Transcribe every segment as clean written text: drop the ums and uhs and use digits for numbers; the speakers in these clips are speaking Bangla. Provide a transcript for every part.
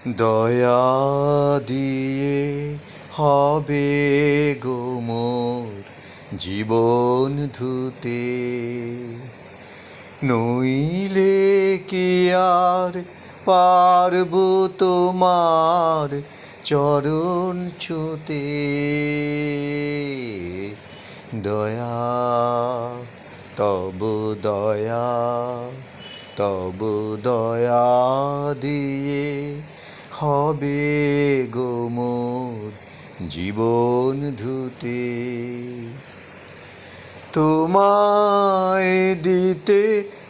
দয়া দিয়ে হবে গো মোর জীবন ধুতে, নইলে কি আর পারব তোমার চরণ ছুঁতে। দয়া তব দয়া, তব দয়া দিয়ে হবে গো মোর জীবন ধুতে। তোমায় দিতে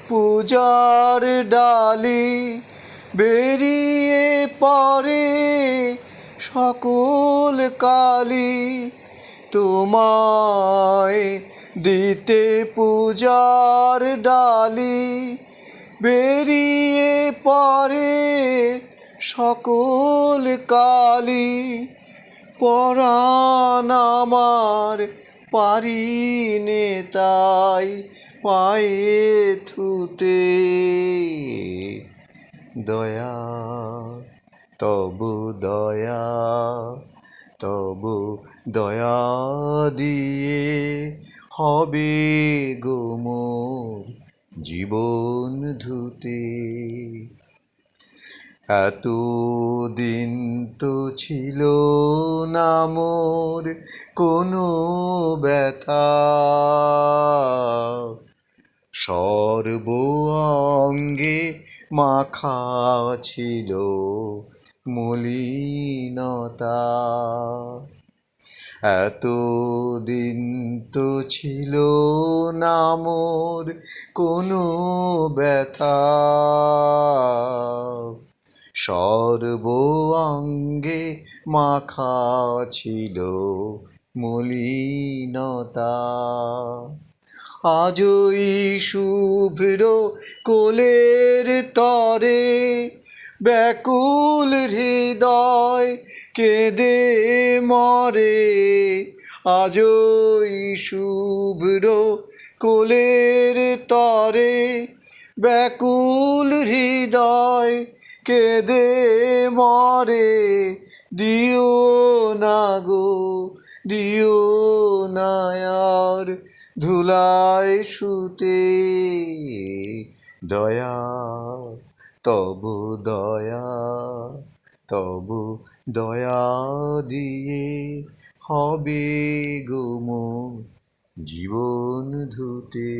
পূজার ডালি বেরিয়ে পড়ে সকল কালি। তোমায় দিতে পূজার ডালি বেরিয়ে পড়ে সকল কালি। পরাণ আমার পারি নে তাই পায়ে থুতে। দয়া তবু দয়া, তবু দয়া দিয়ে হবে গো মোর জীবন ধুতে। এতদিন তো ছিল না মোর কোনো ব্যথা, সর্ব অঙ্গে মাখা ছিল মলিনতা। এতদিন তো ছিল না মোর কোনো ব্যথা, সর্ব অঙ্গে মাখা ছিল মলিনতা। আজই শুভ্র কোলের তরে ব্যাকুল হৃদয় কেঁদে মরে। আজই শুভ্র কোলের তরে ব্যাকুল হৃদয় কেঁদে মরে। দিও না গো, দিও না আর ধুলায় শুতে। দয়া তবু দয়া, তবু দয়া দিয়ে হবে গো মোর জীবন ধুতে।